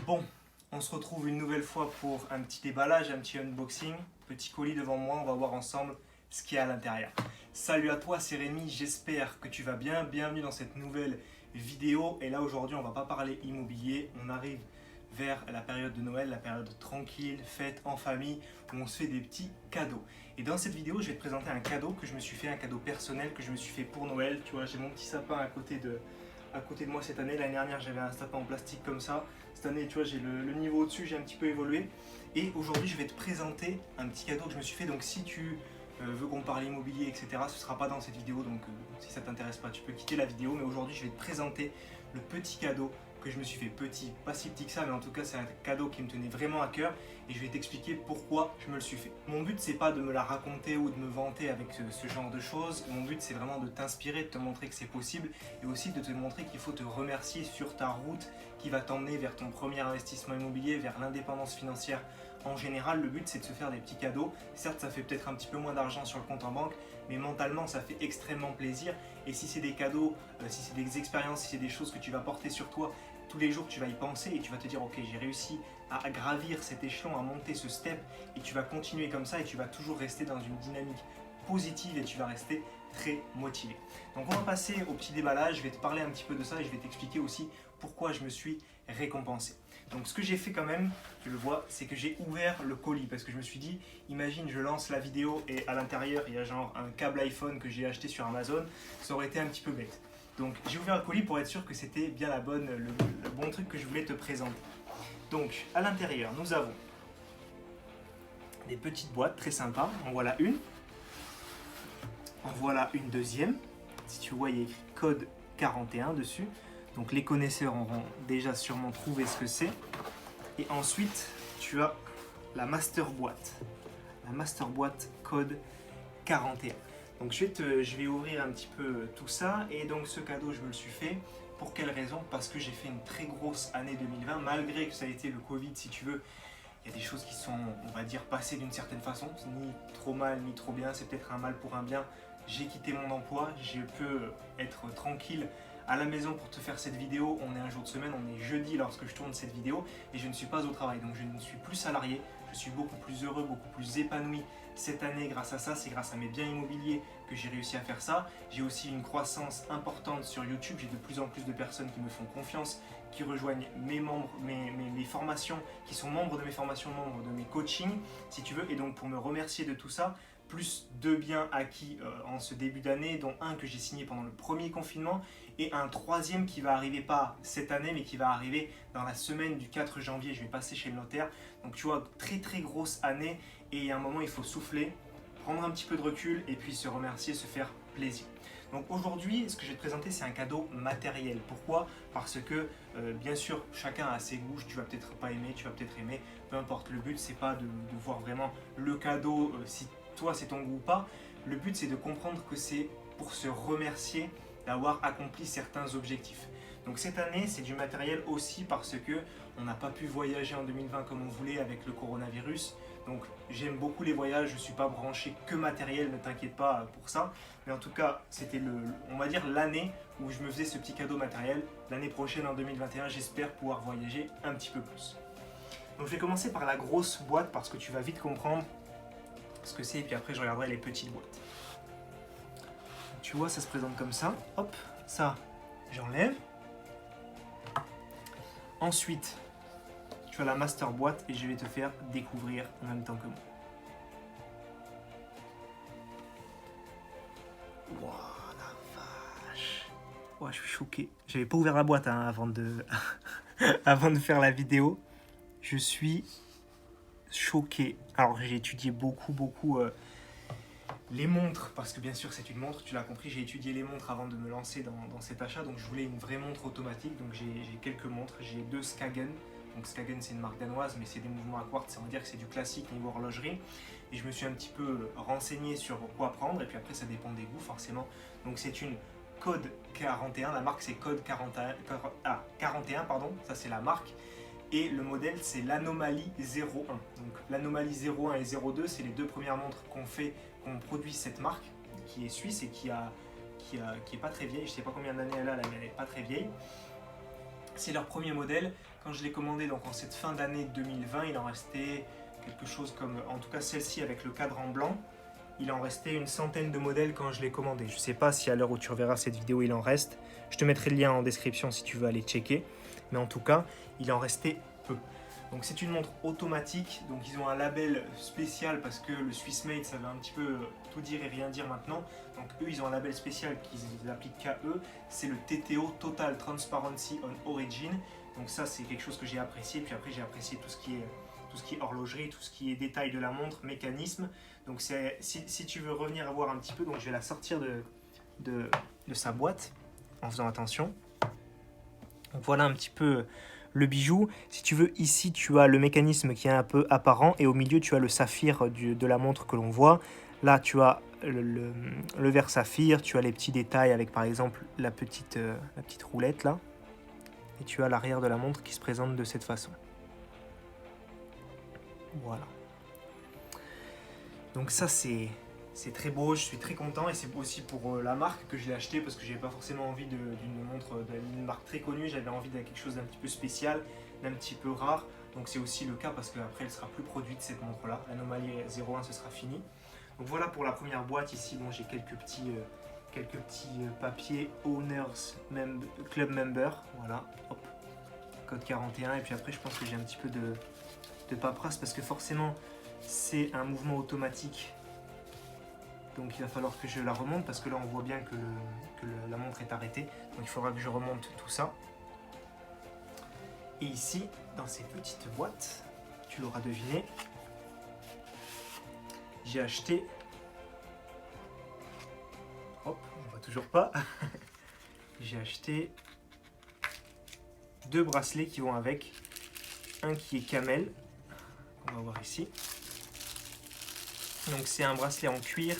Bon, on se retrouve une nouvelle fois pour un petit déballage, un petit unboxing. Petit colis devant moi, on va voir ensemble ce qu'il y a à l'intérieur. Salut à toi, c'est Rémi, j'espère que tu vas bien. Bienvenue dans cette nouvelle vidéo. Et là aujourd'hui, on va pas parler immobilier, on arrive vers la période de Noël, la période tranquille, fête en famille, où on se fait des petits cadeaux. Et dans cette vidéo, je vais te présenter un cadeau que je me suis fait, un cadeau personnel que je me suis fait pour Noël. Tu vois, j'ai mon petit sapin à côté de moi cette année. L'année dernière, j'avais un sapin en plastique comme ça. Cette année, tu vois, j'ai le niveau au-dessus, j'ai un petit peu évolué. Et aujourd'hui, je vais te présenter un petit cadeau que je me suis fait. Donc, si tu veux qu'on parle immobilier, etc., ce ne sera pas dans cette vidéo. Donc, si ça ne t'intéresse pas, tu peux quitter la vidéo. Mais aujourd'hui, je vais te présenter le petit cadeau que je me suis fait. Petit, pas si petit que ça, mais en tout cas, c'est un cadeau qui me tenait vraiment à cœur. Et je vais t'expliquer pourquoi je me le suis fait. Mon but, c'est pas de me la raconter ou de me vanter avec ce genre de choses. Mon but, c'est vraiment de t'inspirer, de te montrer que c'est possible et aussi de te montrer qu'il faut te remercier sur ta route qui va t'emmener vers ton premier investissement immobilier, vers l'indépendance financière. En général, le but, c'est de se faire des petits cadeaux. Certes, ça fait peut-être un petit peu moins d'argent sur le compte en banque, mais mentalement, ça fait extrêmement plaisir. Et si c'est des cadeaux, si c'est des expériences, si c'est des choses que tu vas porter sur toi, tous les jours, tu vas y penser et tu vas te dire, ok, j'ai réussi à gravir cet échelon, à monter ce step, et tu vas continuer comme ça et tu vas toujours rester dans une dynamique positive et tu vas rester très motivé. Donc on va passer au petit déballage, je vais te parler un petit peu de ça et je vais t'expliquer aussi pourquoi je me suis récompensé. Donc ce que j'ai fait quand même, tu le vois, c'est que j'ai ouvert le colis parce que je me suis dit, imagine je lance la vidéo et à l'intérieur il y a genre un câble iPhone que j'ai acheté sur Amazon, ça aurait été un petit peu bête. Donc j'ai ouvert le colis pour être sûr que c'était bien le bon truc que je voulais te présenter. Donc à l'intérieur nous avons des petites boîtes très sympas, en voilà une. En voilà une deuxième. Si tu vois, il y a écrit code 41 dessus. Donc les connaisseurs auront déjà sûrement trouvé ce que c'est. Et ensuite, tu as la master boîte. La master boîte code 41. Donc je vais ouvrir un petit peu tout ça. Et donc ce cadeau, je me le suis fait. Pour quelle raison? Parce que j'ai fait une très grosse année 2020. Malgré que ça a été le Covid, si tu veux. Il y a des choses qui sont, on va dire, passées d'une certaine façon. Ni trop mal, ni trop bien. C'est peut-être un mal pour un bien. J'ai quitté mon emploi, je peux être tranquille à la maison pour te faire cette vidéo. On est un jour de semaine, on est jeudi lorsque je tourne cette vidéo et je ne suis pas au travail, donc je ne suis plus salarié. Je suis beaucoup plus heureux, beaucoup plus épanoui cette année grâce à ça. C'est grâce à mes biens immobiliers que j'ai réussi à faire ça. J'ai aussi une croissance importante sur YouTube. J'ai de plus en plus de personnes qui me font confiance, qui rejoignent mes membres, mes formations, qui sont membres de mes formations, membres de mes coachings, si tu veux. Et donc pour me remercier de tout ça, plus 2 biens acquis en ce début d'année, dont un que j'ai signé pendant le premier confinement et un troisième qui va arriver pas cette année mais qui va arriver dans la semaine du 4 janvier, je vais passer chez le notaire. Donc tu vois, très très grosse année et à un moment il faut souffler, prendre un petit peu de recul et puis se remercier, se faire plaisir. Donc aujourd'hui, ce que je vais te présenter, c'est un cadeau matériel. Pourquoi? Parce que bien sûr, chacun a ses goûts, tu vas peut-être pas aimer, tu vas peut-être aimer, peu importe. Le but, c'est pas de voir vraiment le cadeau, si toi c'est ton goût ou pas. Le but, c'est de comprendre que c'est pour se remercier d'avoir accompli certains objectifs. Donc cette année, c'est du matériel aussi parce que on n'a pas pu voyager en 2020 comme on voulait avec le coronavirus. Donc j'aime beaucoup les voyages, je ne suis pas branché que matériel, ne t'inquiète pas pour ça. Mais en tout cas, c'était on va dire l'année où je me faisais ce petit cadeau matériel. L'année prochaine, en 2021, j'espère pouvoir voyager un petit peu plus. Donc je vais commencer par la grosse boîte parce que tu vas vite comprendre ce que c'est et puis après je regarderai les petites boîtes. Tu vois, ça se présente comme ça. Hop, ça, j'enlève. Ensuite, tu as la master boîte et je vais te faire découvrir en même temps que moi. Waouh, la vache. Ouais, je suis choqué. J'avais pas ouvert la boîte avant de avant de faire la vidéo. Je suis choqué. Alors j'ai étudié beaucoup les montres, parce que bien sûr c'est une montre, tu l'as compris, j'ai étudié les montres avant de me lancer dans cet achat, donc je voulais une vraie montre automatique, donc j'ai quelques montres, j'ai 2 Skagen, donc Skagen c'est une marque danoise, mais c'est des mouvements à quartz, on va dire que c'est du classique niveau horlogerie, et je me suis un petit peu renseigné sur quoi prendre, et puis après ça dépend des goûts forcément, donc c'est une Code 41, la marque c'est Code 41, pardon, ça c'est la marque, et le modèle c'est l'Anomaly 01. Donc l'Anomaly 01 et 02, c'est les 2 premières montres qu'on produit cette marque, qui est suisse et qui est pas très vieille. Je sais pas combien d'années elle a, mais elle est pas très vieille. C'est leur premier modèle. quand je l'ai commandé, donc en cette fin d'année 2020, il en restait quelque chose comme, en tout cas celle-ci avec le cadran blanc, il en restait une centaine de modèles quand je l'ai commandé. Je ne sais pas si à l'heure où tu reverras cette vidéo il en reste. Je te mettrai le lien en description si tu veux aller checker. Mais en tout cas, il en restait peu. Donc c'est une montre automatique, donc ils ont un label spécial parce que le Swiss Made ça veut un petit peu tout dire et rien dire maintenant. Donc eux ils ont un label spécial qu'ils appliquent qu'à eux, c'est le TTO, Total Transparency on Origin. Donc ça c'est quelque chose que j'ai apprécié, puis après j'ai apprécié tout ce qui est horlogerie, tout ce qui est détail de la montre, mécanisme. Donc si tu veux revenir à voir un petit peu, donc je vais la sortir de sa boîte en faisant attention. Donc voilà un petit peu le bijou. Si tu veux, ici tu as le mécanisme qui est un peu apparent et au milieu tu as le saphir de la montre que l'on voit. Là tu as le verre saphir, tu as les petits détails avec par exemple la petite roulette là. Et tu as l'arrière de la montre qui se présente de cette façon. Voilà. Donc ça c'est très beau, je suis très content et c'est aussi pour la marque que je l'ai acheté parce que j'avais pas forcément envie d'une montre d'une marque très connue, j'avais envie de quelque chose d'un petit peu spécial, d'un petit peu rare. Donc c'est aussi le cas parce qu'après elle sera plus produite cette montre là, l'anomalie 01 ce sera fini. Donc voilà pour la première boîte ici, bon, j'ai quelques petits papiers Owners Club Member, voilà, hop, code 41 et puis après je pense que j'ai un petit peu de paperasse parce que forcément c'est un mouvement automatique. Donc il va falloir que je la remonte parce que là on voit bien que la montre est arrêtée. Donc il faudra que je remonte tout ça. Et ici, dans ces petites boîtes, tu l'auras deviné, j'ai acheté... Hop, on voit toujours pas. J'ai acheté 2 bracelets qui vont avec. Un qui est camel, on va voir ici. Donc c'est un bracelet en cuir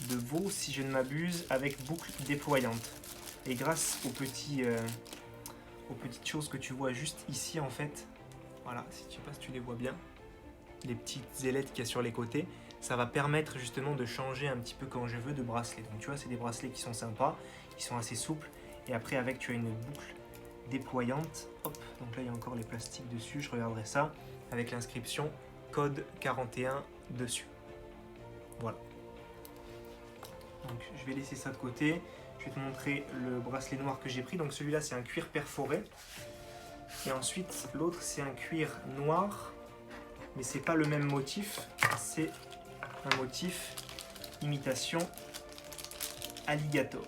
de veau, si je ne m'abuse, avec boucle déployante. Et grâce aux petites choses que tu vois juste ici en fait, voilà, si tu sais pas si tu les vois bien, les petites ailettes qu'il y a sur les côtés, ça va permettre justement de changer un petit peu quand je veux de bracelet. Donc tu vois, c'est des bracelets qui sont sympas, qui sont assez souples. Et après avec tu as une boucle déployante. Hop, donc là il y a encore les plastiques dessus, je regarderai ça, avec l'inscription code 41 dessus. Voilà. Donc je vais laisser ça de côté. Je vais te montrer le bracelet noir que j'ai pris. Donc celui-là c'est un cuir perforé. Et ensuite l'autre c'est un cuir noir. Mais c'est pas le même motif. C'est un motif imitation alligator.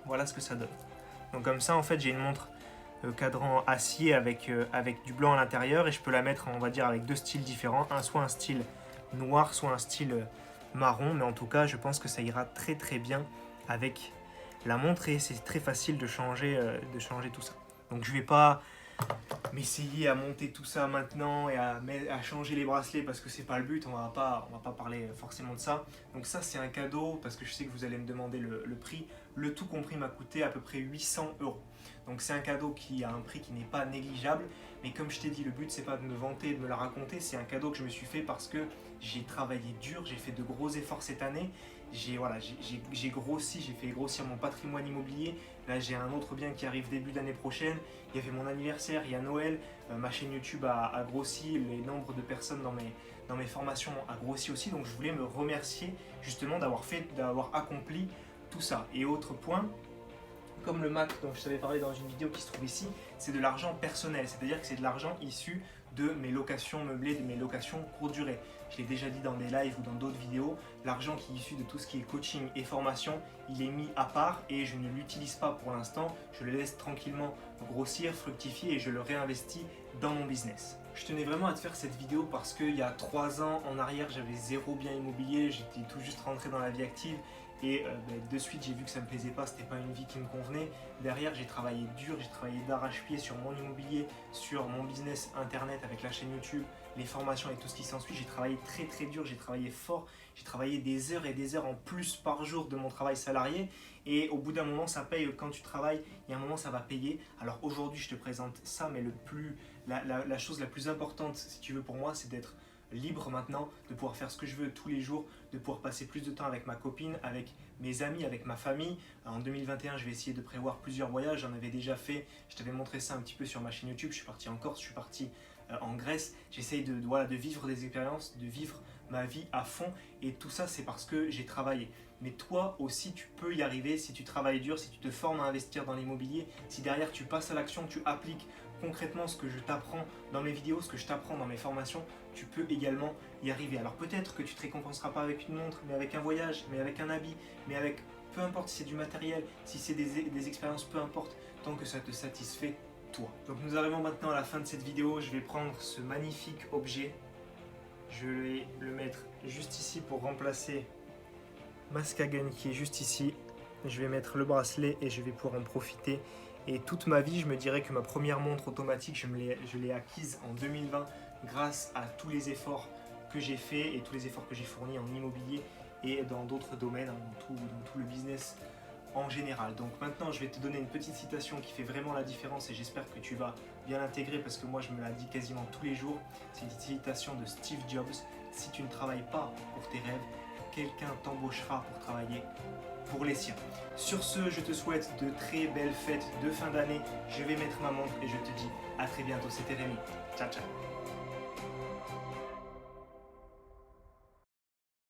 Voilà ce que ça donne. Donc comme ça en fait j'ai une montre cadran acier avec du blanc à l'intérieur et je peux la mettre on va dire avec 2 styles différents, soit un style noir, soit un style marron, mais en tout cas je pense que ça ira très très bien avec la montre et c'est très facile de changer tout ça. Donc je vais pas m'essayer à monter tout ça maintenant et à changer les bracelets parce que c'est pas le but, on va pas parler forcément de ça. Donc ça c'est un cadeau parce que je sais que vous allez me demander le prix. Le tout compris m'a coûté à peu près 800 €. Donc c'est un cadeau qui a un prix qui n'est pas négligeable, mais comme je t'ai dit, le but c'est pas de me vanter, de me la raconter, c'est un cadeau que je me suis fait parce que j'ai travaillé dur, j'ai fait de gros efforts cette année, j'ai grossi, j'ai fait grossir mon patrimoine immobilier. Là j'ai un autre bien qui arrive début d'année prochaine, il y avait mon anniversaire, il y a Noël, ma chaîne YouTube a grossi, le nombre de personnes dans mes formations a grossi aussi, donc je voulais me remercier justement d'avoir accompli tout ça. Et autre point, comme le Mac dont je t'avais parlé dans une vidéo qui se trouve ici, c'est de l'argent personnel, c'est-à-dire que c'est de l'argent issu de mes locations meublées, de mes locations courte durée. Je l'ai déjà dit dans des lives ou dans d'autres vidéos, l'argent qui est issu de tout ce qui est coaching et formation, il est mis à part et je ne l'utilise pas pour l'instant, je le laisse tranquillement grossir, fructifier et je le réinvestis dans mon business. Je tenais vraiment à te faire cette vidéo parce qu'il y a 3 ans en arrière, j'avais 0 bien immobilier, j'étais tout juste rentré dans la vie active. Et de suite, j'ai vu que ça ne me plaisait pas, c'était pas une vie qui me convenait. Derrière, j'ai travaillé dur, j'ai travaillé d'arrache-pied sur mon immobilier, sur mon business internet avec la chaîne YouTube, les formations et tout ce qui s'ensuit. J'ai travaillé très très dur, j'ai travaillé fort, j'ai travaillé des heures et des heures en plus par jour de mon travail salarié. Et au bout d'un moment, ça paye. Quand tu travailles, il y a un moment, ça va payer. Alors aujourd'hui, je te présente ça, mais la chose la plus importante, si tu veux, pour moi, c'est d'être libre maintenant, de pouvoir faire ce que je veux tous les jours, de pouvoir passer plus de temps avec ma copine, avec mes amis, avec ma famille. En 2021, je vais essayer de prévoir plusieurs voyages, j'en avais déjà fait, je t'avais montré ça un petit peu sur ma chaîne YouTube, je suis parti en Corse, je suis parti en Grèce, j'essaye de vivre des expériences, de vivre ma vie à fond, et tout ça c'est parce que j'ai travaillé. Mais toi aussi tu peux y arriver si tu travailles dur, si tu te formes à investir dans l'immobilier, si derrière tu passes à l'action, tu appliques concrètement ce que je t'apprends dans mes vidéos, ce que je t'apprends dans mes formations, tu peux également y arriver. Alors peut-être que tu ne te récompenseras pas avec une montre, mais avec un voyage, mais avec un habit, mais avec peu importe si c'est du matériel, si c'est des expériences, peu importe, tant que ça te satisfait toi. Donc nous arrivons maintenant à la fin de cette vidéo, je vais prendre ce magnifique objet, je vais le mettre juste ici pour remplacer ma Skagen qui est juste ici. Je vais mettre le bracelet et je vais pouvoir en profiter. Et toute ma vie, je me dirais que ma première montre automatique, je l'ai acquise en 2020 grâce à tous les efforts que j'ai faits et tous les efforts que j'ai fournis en immobilier et dans d'autres domaines, dans tout le business en général. Donc maintenant, je vais te donner une petite citation qui fait vraiment la différence et j'espère que tu vas bien l'intégrer parce que moi, je me la dis quasiment tous les jours. C'est une citation de Steve Jobs. Si tu ne travailles pas pour tes rêves, quelqu'un t'embauchera pour travailler pour les siens. Sur ce, je te souhaite de très belles fêtes de fin d'année. Je vais mettre ma montre et je te dis à très bientôt. C'était Rémi. Ciao, ciao.